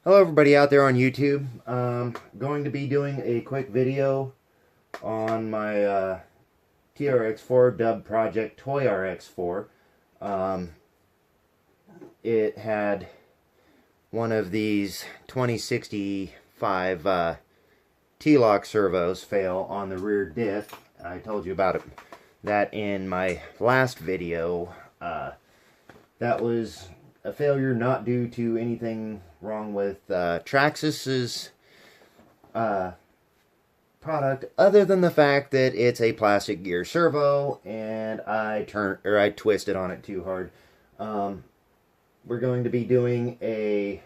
Hello everybody out there on YouTube. Going to be doing a quick video on my TRX4 dubbed Project Toy RX4. It had one of these 2065 T-lock servos fail on the rear diff. I told you about that in my last video. That was a failure not due to anything wrong with Traxxas's product, other than the fact that it's a plastic gear servo and I twisted on it too hard. We're going to be doing a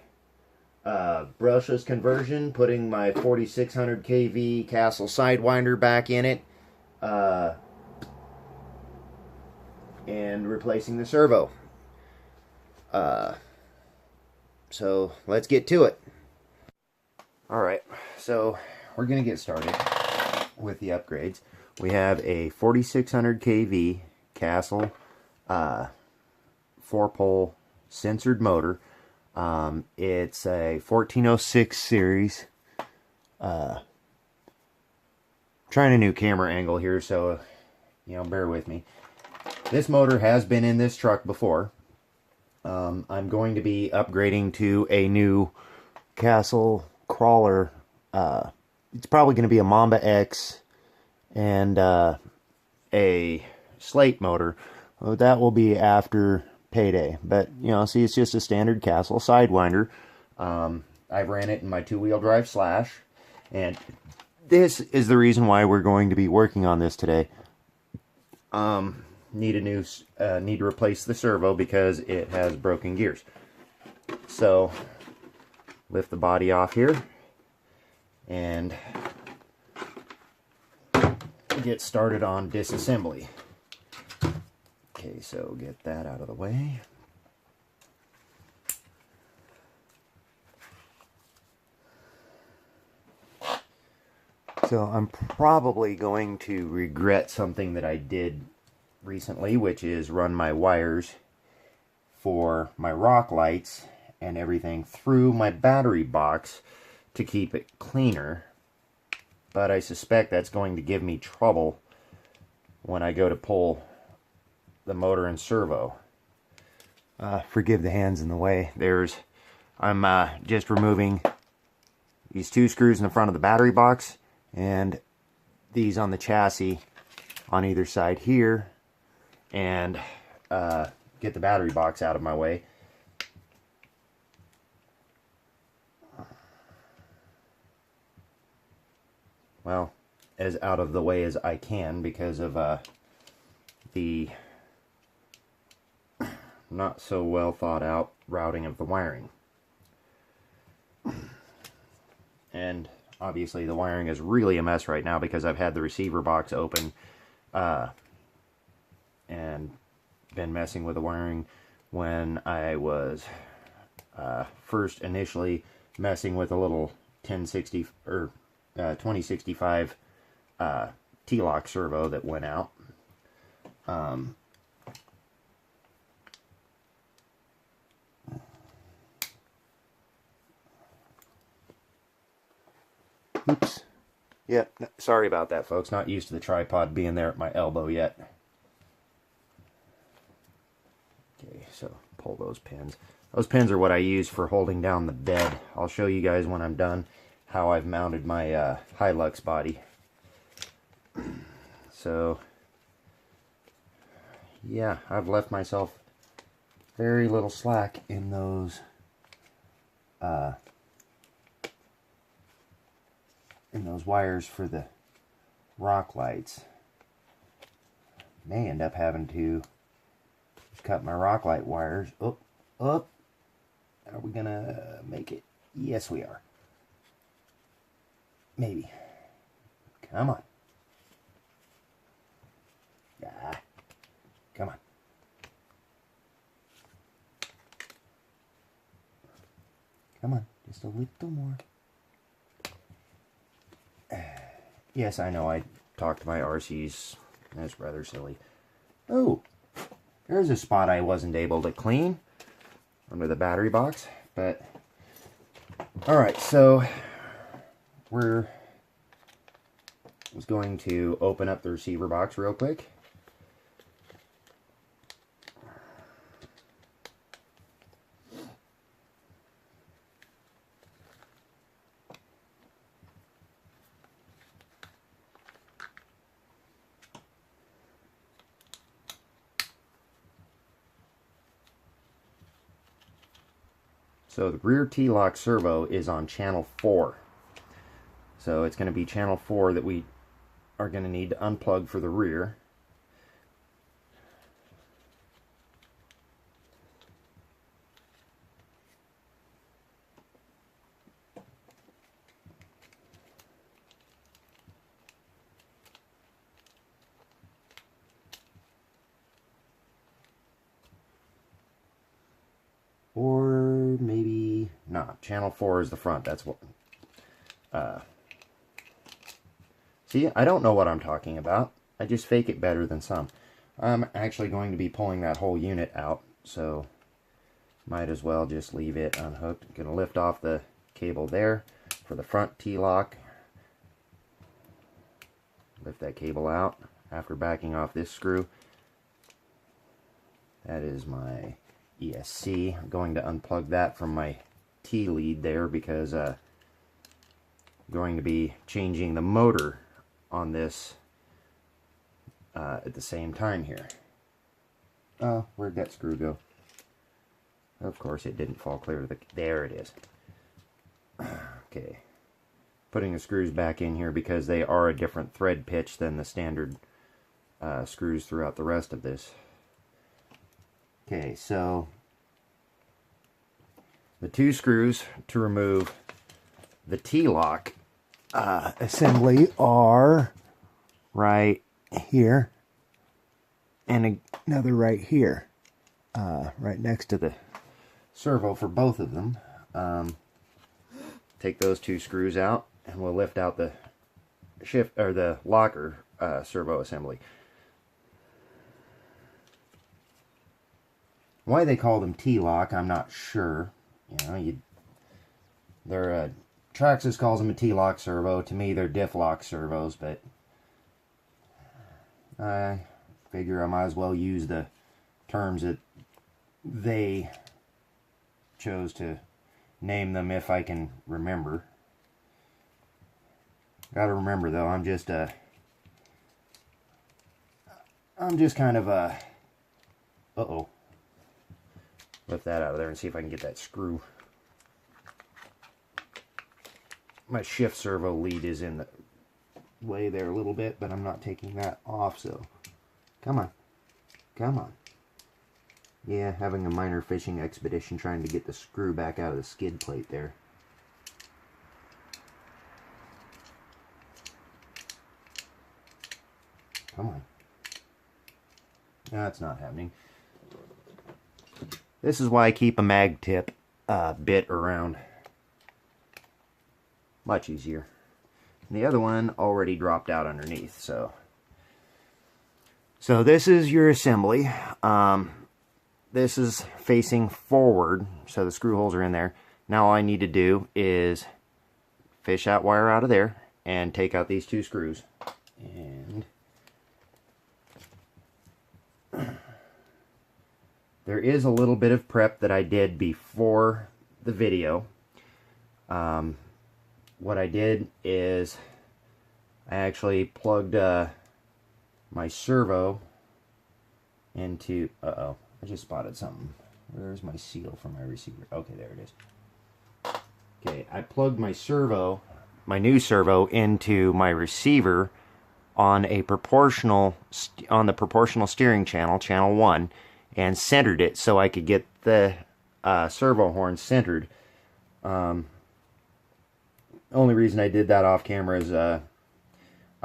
brushless conversion, putting my 4600 kV Castle Sidewinder back in it, and replacing the servo. So let's get to it. Alright, so we're going to get started with the upgrades. We have a 4600 kV Castle 4-pole censored motor. It's a 1406 series. Trying a new camera angle here, so bear with me. This motor has been in this truck before. I'm going to be upgrading to a new Castle crawler. It's probably going to be a Mamba X and a slate motor. Well, that will be after payday. But, see, it's just a standard Castle Sidewinder. I ran it in my 2-wheel drive Slash. And this is the reason why we're going to be working on this today. Need to replace the servo because it has broken gears. So lift the body off here and get started on disassembly. Okay, so get that out of the way. So I'm probably going to regret something that I did recently, which is run my wires for my rock lights and everything through my battery box to keep it cleaner. But I suspect that's going to give me trouble when I go to pull the motor and servo. Forgive the hands in the way. I'm just removing these 2 screws in the front of the battery box and these on the chassis on either side here, and get the battery box out of my way. Well, as out of the way as I can because of the not so well thought out routing of the wiring. And obviously the wiring is really a mess right now because I've had the receiver box open and been messing with the wiring when I was first initially messing with a little 1060 or 2065 T-lock servo that went out. Oops. Yep, sorry about that, folks. Not used to the tripod being there at my elbow yet. Okay, so pull those pins. Those pins are what I use for holding down the bed. I'll show you guys when I'm done how I've mounted my Hilux body. So, yeah, I've left myself very little slack in those wires for the rock lights. May end up having to cut my rock light wires. Up. Are we gonna make it? Yes, we are. Maybe. Come on. Ah, come on. Come on, just a little more. Yes, I know I talked to my RCs. That's rather silly. Oh, there's a spot I wasn't able to clean under the battery box, but Alright, so we're just going to open up the receiver box real quick. So the rear T-lock servo is on channel 4. So it's going to be channel 4 that we are going to need to unplug for the rear. Or maybe, no, channel 4 is the front. That's what, see, I don't know what I'm talking about. I just fake it better than some. I'm actually going to be pulling that whole unit out, so might as well just leave it unhooked. I'm going to lift off the cable there for the front T-lock. Lift that cable out after backing off this screw. That is my ESC. I'm going to unplug that from my T-lead there because I'm going to be changing the motor on this at the same time here. Oh, where'd that screw go? Of course it didn't fall clear to the... There it is. Okay. Putting the screws back in here because they are a different thread pitch than the standard screws throughout the rest of this. Okay, so the two screws to remove the T-lock assembly are right here and another right here, right next to the servo for both of them. Take those two screws out and we'll lift out the shift or the locker servo assembly. Why they call them T-lock, I'm not sure. You know, Traxxas calls them a T-lock servo. To me, they're Diff lock servos, but I figure I might as well use the terms that they chose to name them if I can remember. Gotta remember though, I'm just kind of uh-oh. Lift that out of there and see if I can get that screw. My shift servo lead is in the way there a little bit, but I'm not taking that off, so come on. Come on. Yeah, having a minor fishing expedition trying to get the screw back out of the skid plate there. Come on. No, it's not happening. This is why I keep a mag tip bit around. Much easier. And the other one already dropped out underneath, so this is your assembly. This is facing forward, so the screw holes are in there. Now all I need to do is fish that wire out of there and take out these two screws. And there is a little bit of prep that I did before the video. What I did is I actually plugged my servo into... Uh-oh, I just spotted something. Where's my seal for my receiver? Okay, there it is. Okay, I plugged my servo, my new servo, into my receiver on a proportional, on the proportional steering channel, channel 1, and centered it so I could get the servo horn centered. Only reason I did that off camera is I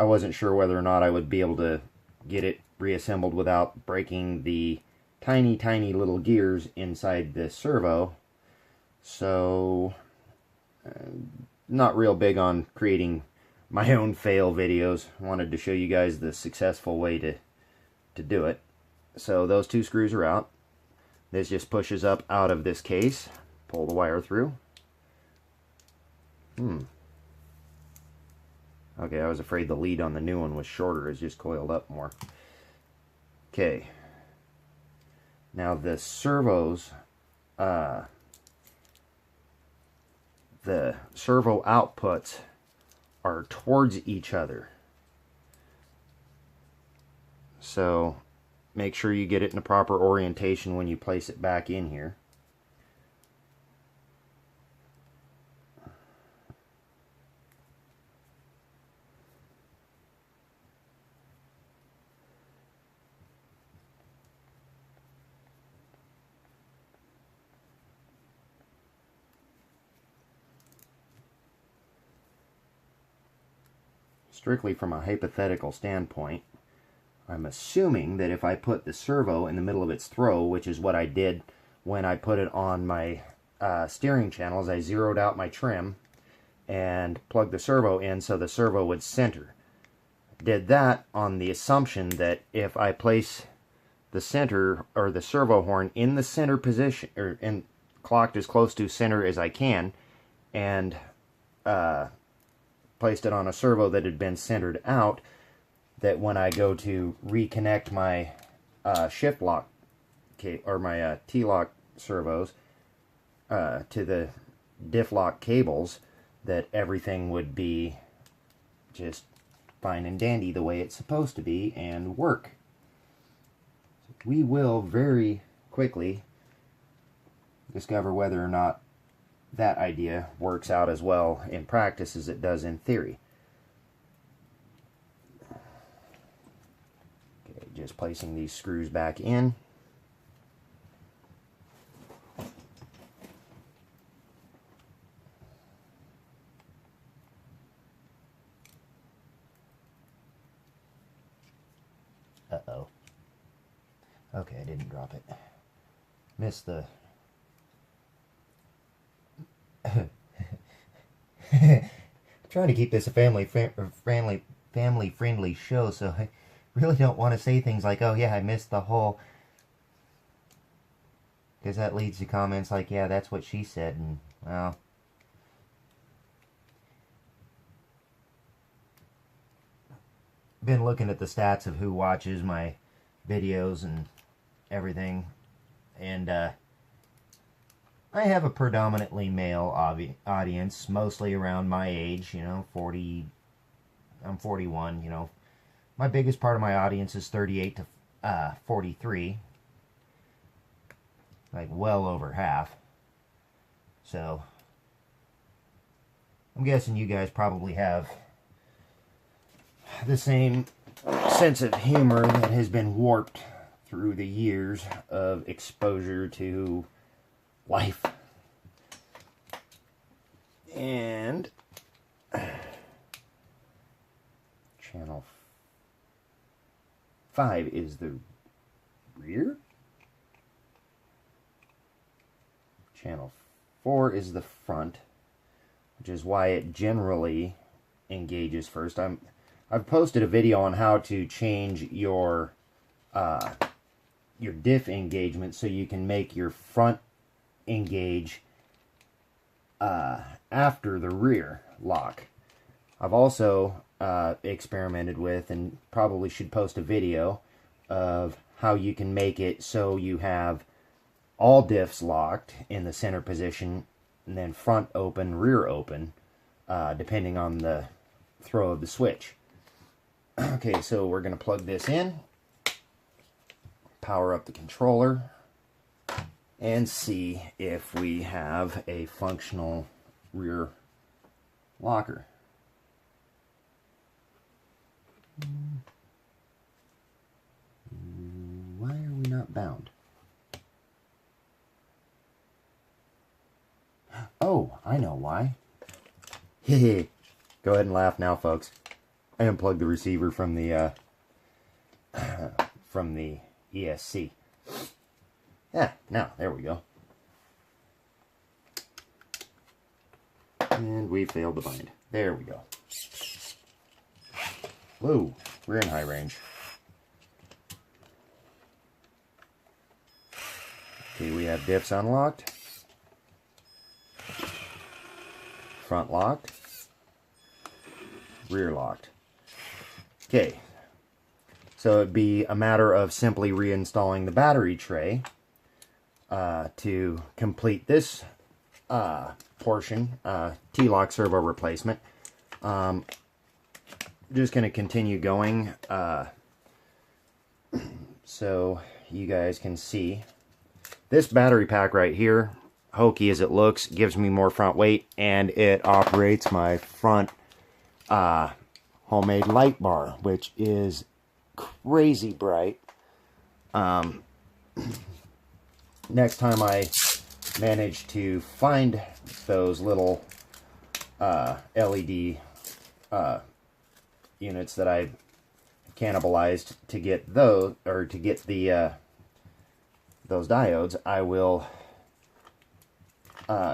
wasn't sure whether or not I would be able to get it reassembled without breaking the tiny, tiny little gears inside the servo. So, not real big on creating my own fail videos. I wanted to show you guys the successful way to do it. So those two screws are out. This just pushes up out of this case. Pull the wire through. Okay, I was afraid the lead on the new one was shorter. It's just coiled up more. Okay. Now the servos, the servo outputs are towards each other. So make sure you get it in the proper orientation when you place it back in here. Strictly from a hypothetical standpoint, I'm assuming that if I put the servo in the middle of its throw, which is what I did when I put it on my steering channels, I zeroed out my trim and plugged the servo in so the servo would center. Did that on the assumption that if I place the center or the servo horn in the center position, or in clocked as close to center as I can, and placed it on a servo that had been centered out, that when I go to reconnect my shift lock or my T-lock servos to the diff lock cables, that everything would be just fine and dandy the way it's supposed to be and work. We will very quickly discover whether or not that idea works out as well in practice as it does in theory. Okay, just placing these screws back in. Uh-oh. Okay, I didn't drop it. Missed the... trying to keep this a family-friendly show, so I really don't want to say things like, oh yeah, I missed the whole... Because that leads to comments like, yeah, that's what she said, and, well... Been looking at the stats of who watches my videos and everything, and I have a predominantly male audience, mostly around my age, you know, 40, I'm 41, you know. My biggest part of my audience is 38 to 43, like well over half, so I'm guessing you guys probably have the same sense of humor that has been warped through the years of exposure to life. And channel 5 is the rear. Channel 4 is the front, which is why it generally engages first. I've posted a video on how to change your diff engagement so you can make your front engage after the rear lock. I've also experimented with, and probably should post a video of how you can make it so you have all diffs locked in the center position and then front open, rear open, depending on the throw of the switch. Okay, so we're going to plug this in, power up the controller, and see if we have a functional rear locker. Why are we not bound? Oh, I know why. Hehe. Go ahead and laugh now, folks. I unplugged the receiver from the ESC. Yeah, now, there we go. And we failed to bind. There we go. Whoa, we're in high range. Okay, we have diffs unlocked. front locked, rear locked. Okay, so it'd be a matter of simply reinstalling the battery tray to complete this portion, T-lock servo replacement. Just going to continue going so you guys can see. This battery pack right here, hokey as it looks, gives me more front weight, and it operates my front homemade light bar, which is crazy bright. Next time I manage to find those little LED units that I cannibalized to get those, or to get the those diodes, I will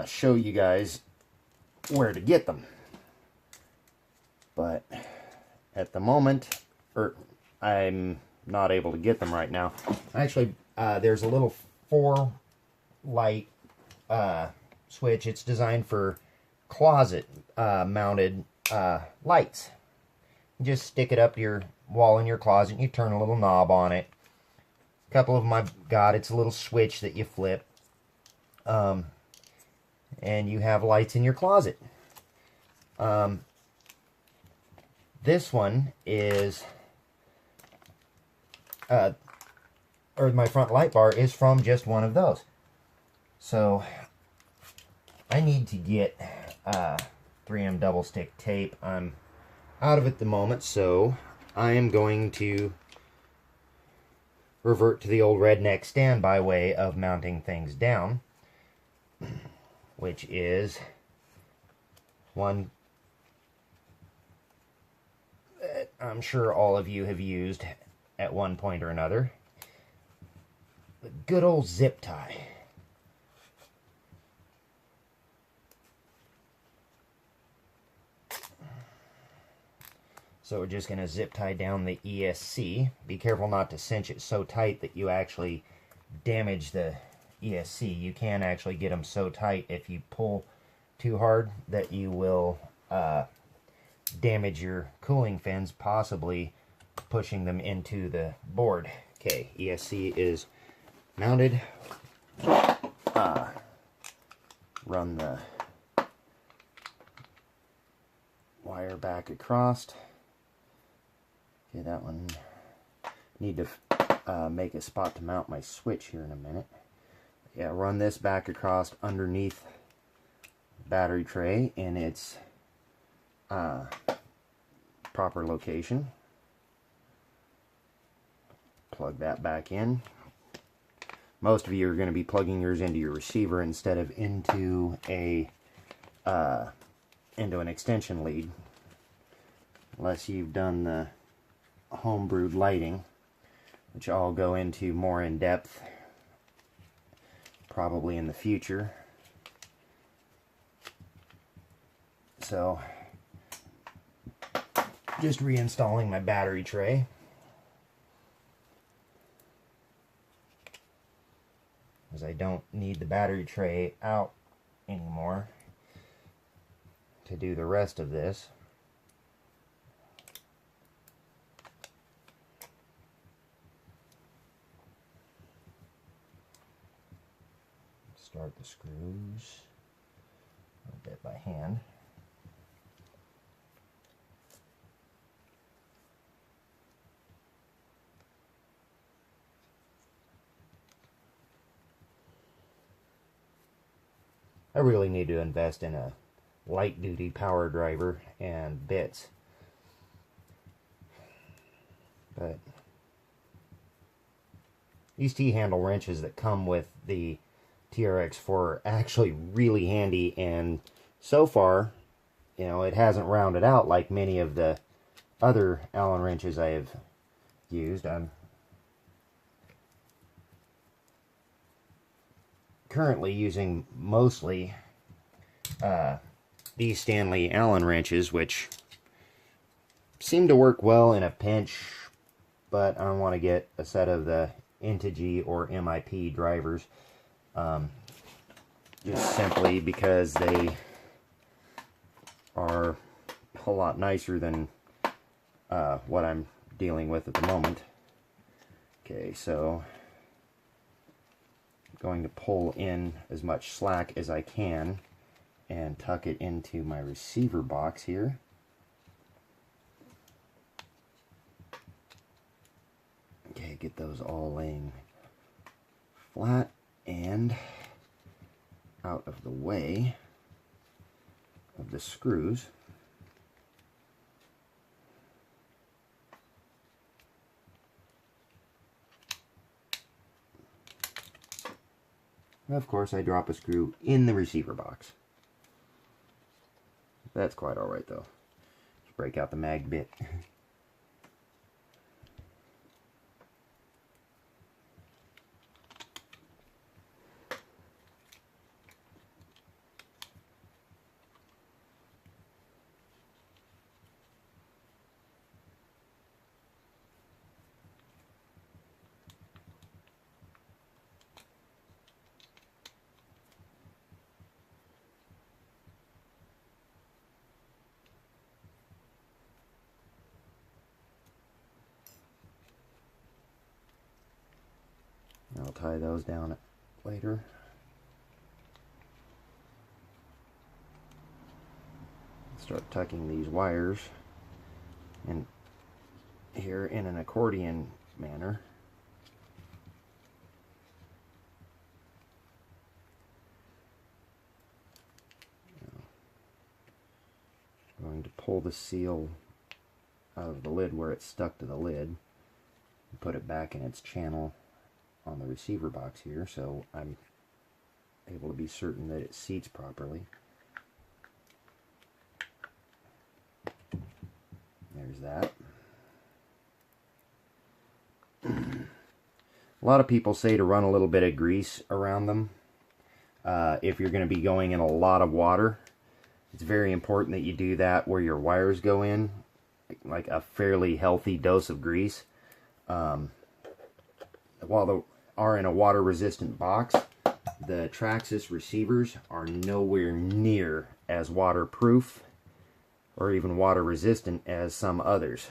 show you guys where to get them. But at the moment, I'm not able to get them right now. Actually, there's a little 4-light switch. It's designed for closet mounted lights. You just stick it up to your wall in your closet and you turn a little knob on it. A couple of them I've got, it's a little switch that you flip. And you have lights in your closet. This one is, or my front light bar is from just one of those. So I need to get 3M double stick tape. I'm out of it at the moment, so I am going to revert to the old redneck standby way of mounting things down, which is one that I'm sure all of you have used at one point or another. The good old zip tie. So we're just going to zip tie down the ESC. Be careful not to cinch it so tight that you actually damage the ESC. You can actually get them so tight if you pull too hard that you will damage your cooling fins, possibly pushing them into the board. Okay, ESC is mounted. Run the wire back across. Okay, that one. Need to make a spot to mount my switch here in a minute. Yeah, run this back across underneath the battery tray in its proper location. Plug that back in. Most of you are going to be plugging yours into your receiver instead of into a into an extension lead, unless you've done the homebrewed lighting, which I'll go into more in depth probably in the future. So just reinstalling my battery tray. As I don't need the battery tray out anymore to do the rest of this. Start the screws a bit by hand. I really need to invest in a light duty power driver and bits. But these T-handle wrenches that come with the TRX4 are actually really handy, and so far, you know, it hasn't rounded out like many of the other Allen wrenches I have used. I'm currently using mostly these Stanley Allen wrenches, which seem to work well in a pinch, but I want to get a set of the Integy or MIP drivers, just simply because they are a lot nicer than what I'm dealing with at the moment. Okay, so I'm going to pull in as much slack as I can and tuck it into my receiver box here. Okay, get those all laying flat and out of the way of the screws. Of course, I drop a screw in the receiver box. That's quite alright though. Just break out the mag bit. I'll tie those down later. Start tucking these wires in here in an accordion manner. I'm going to pull the seal out of the lid where it's stuck to the lid and put it back in its channel on the receiver box here, so I'm able to be certain that it seats properly. There's that. A lot of people say to run a little bit of grease around them if you're going to be going in a lot of water. It's very important that you do that where your wires go in, like a fairly healthy dose of grease. While they are in a water resistant box, the Traxxas receivers are nowhere near as waterproof or even water resistant as some others.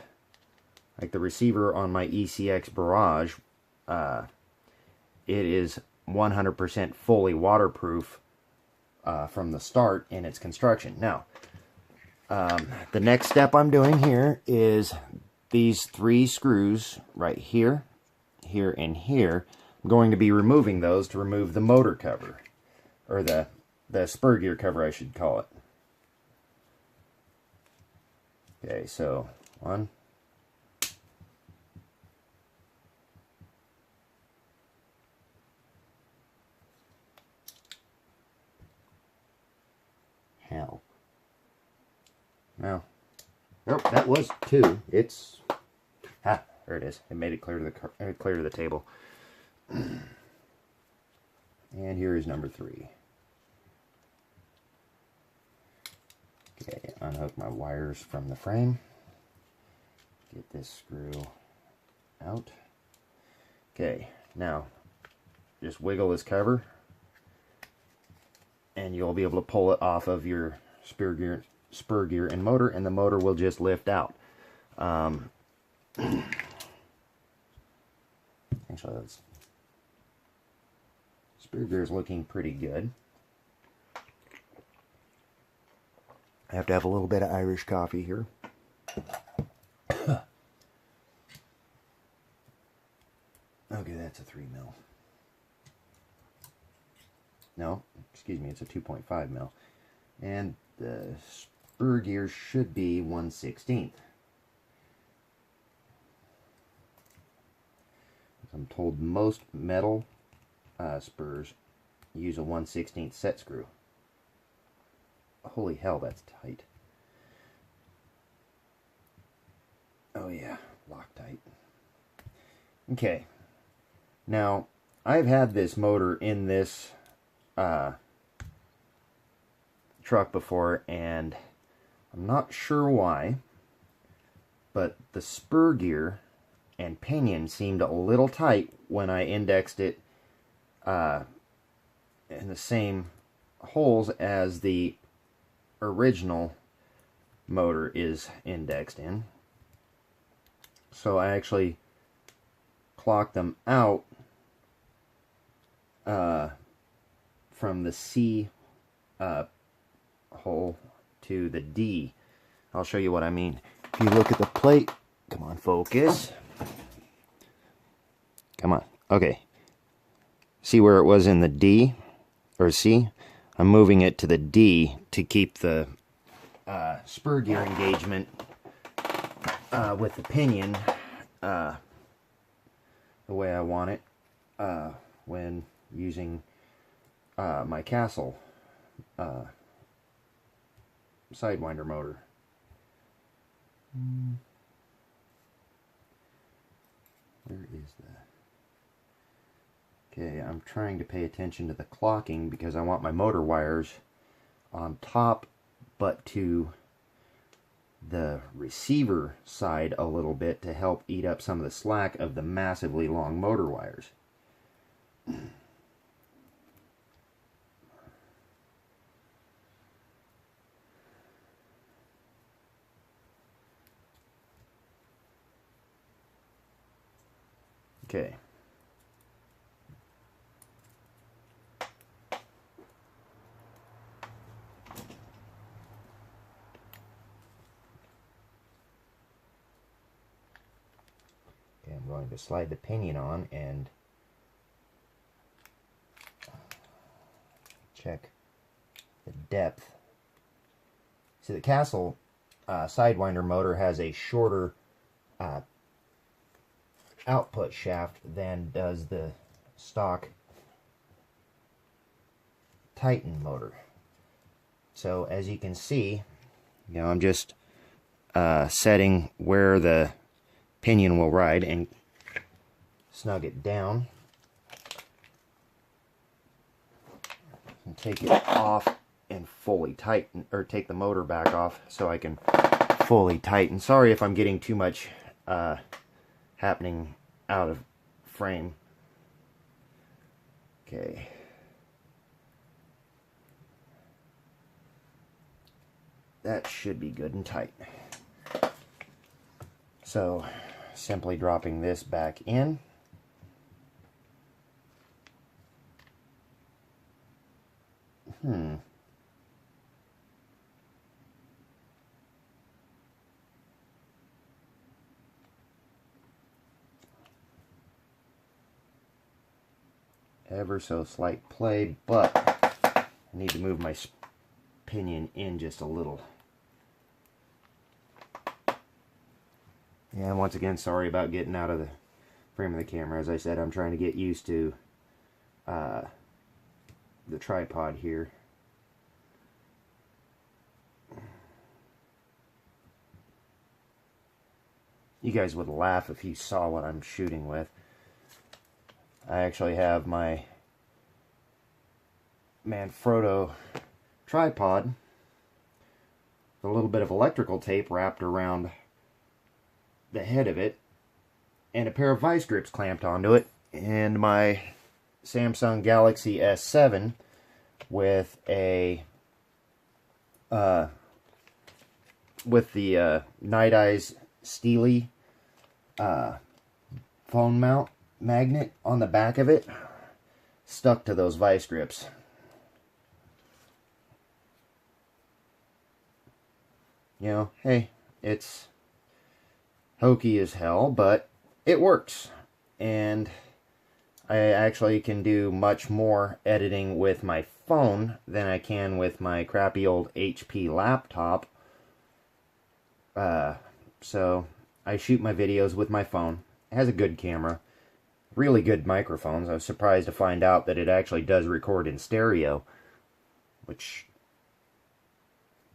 Like the receiver on my ECX Barrage, it is 100% fully waterproof from the start in its construction. Now, the next step I'm doing here is these 3 screws right here, here, and here. I'm going to be removing those to remove the motor cover, or the spur gear cover, I should call it. Okay, so 1. Hell. No. Nope, that was 2. It's... Ah, there it is. It made it clear to the table. And here is number 3. Okay, unhook my wires from the frame. Get this screw out. Okay, now just wiggle this cover and you'll be able to pull it off of your spur gear and motor, and the motor will just lift out. Actually, that's spur gear is looking pretty good. I have to have a little bit of Irish coffee here. Okay, that's a 3 mil. No, excuse me, it's a 2.5 mil. And the spur gear should be 1/16. I'm told most metal spurs use a 1/16 set screw. Holy hell, that's tight. Oh yeah, Loctite. Okay, now I've had this motor in this truck before, and I'm not sure why, but the spur gear and pinion seemed a little tight when I indexed it in the same holes as the original motor is indexed in. So I actually clock them out from the C hole to the D. I'll show you what I mean. If you look at the plate, come on, focus. Come on, okay. See where it was in the D or C? I'm moving it to the D to keep the spur gear engagement with the pinion the way I want it when using my Castle Sidewinder motor. Where is that? Okay, I'm trying to pay attention to the clocking because I want my motor wires on top, but to the receiver side a little bit to help eat up some of the slack of the massively long motor wires. Okay. I'm going to slide the pinion on and check the depth. See, the Castle Sidewinder motor has a shorter output shaft than does the stock Titan motor. So as you can see, I'm just setting where the pinion will ride and snug it down and take it off and fully tighten, or take the motor back off so I can fully tighten. Sorry if I'm getting too much happening out of frame. Okay. That should be good and tight. So, simply dropping this back in. Ever so slight play, but I need to move my pinion in just a little. Yeah, once again, sorry about getting out of the frame of the camera. As I said, I'm trying to get used to the tripod here. You guys would laugh if you saw what I'm shooting with. I actually have my Manfrotto tripod with a little bit of electrical tape wrapped around the head of it and a pair of vice grips clamped onto it, and my Samsung Galaxy S7 with a with the Night Eyes Steely phone mount magnet on the back of it stuck to those vice grips. Hey, it's hokey as hell, but it works. And I actually can do much more editing with my phone than I can with my crappy old HP laptop. So I shoot my videos with my phone. It has a good camera. Really good microphones. I was surprised to find out that it actually does record in stereo, which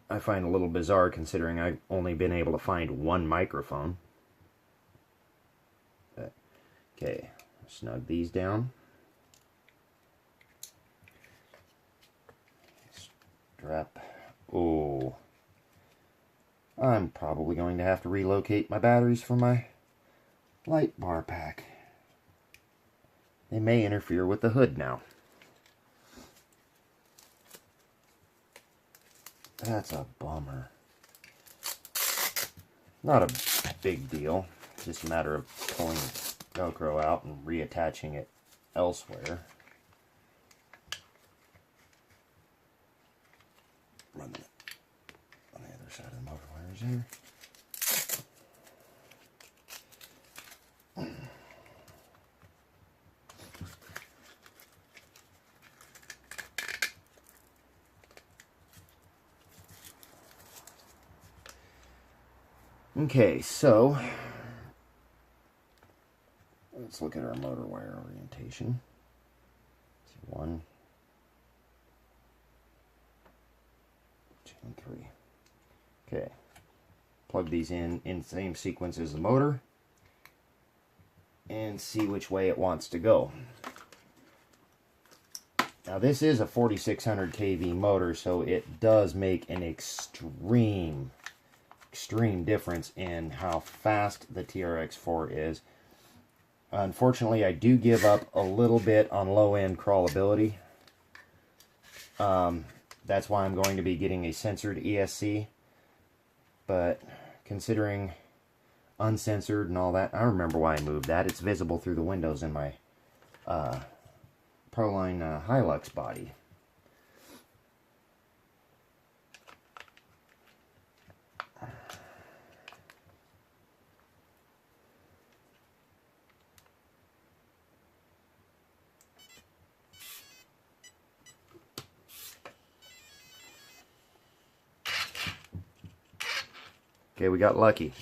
I find a little bizarre considering I've only been able to find one microphone. Okay, snug these down. Strap. Oh, I'm probably going to have to relocate my batteries for my light bar pack. They may interfere with the hood now. That's a bummer. Not a big deal, just a matter of pulling Velcro out and reattaching it elsewhere. Run it on the other side of the motor wires there. Okay, so let's look at our motor wire orientation. 1, 2, and 3. Okay, plug these in the same sequence as the motor and see which way it wants to go. Now this is a 4600 kV motor, so it does make an extreme difference in how fast the TRX4 is. Unfortunately, I do give up a little bit on low-end crawlability. That's why I'm going to be getting a censored ESC. But considering uncensored and all that, I remember why I moved that. It's visible through the windows in my Proline Hilux body. Okay, we got lucky.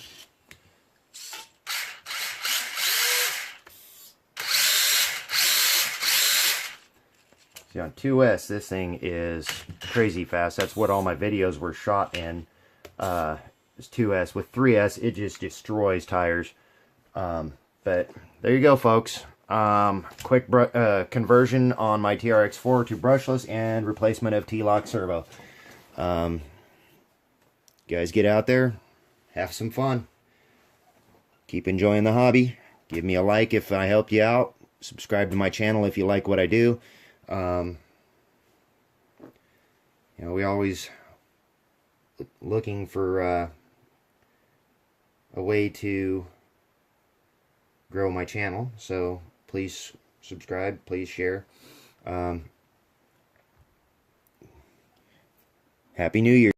See, on 2S, this thing is crazy fast. That's what all my videos were shot in. Is 2S. With 3S, it just destroys tires. But there you go, folks. Quick conversion on my TRX4 to brushless and replacement of T-Lock servo. Guys, get out there. Have some fun. Keep enjoying the hobby. Give me a like if I helped you out. Subscribe to my channel if you like what I do. You know, we always looking for a way to grow my channel. So please subscribe. Please share. Happy New Year.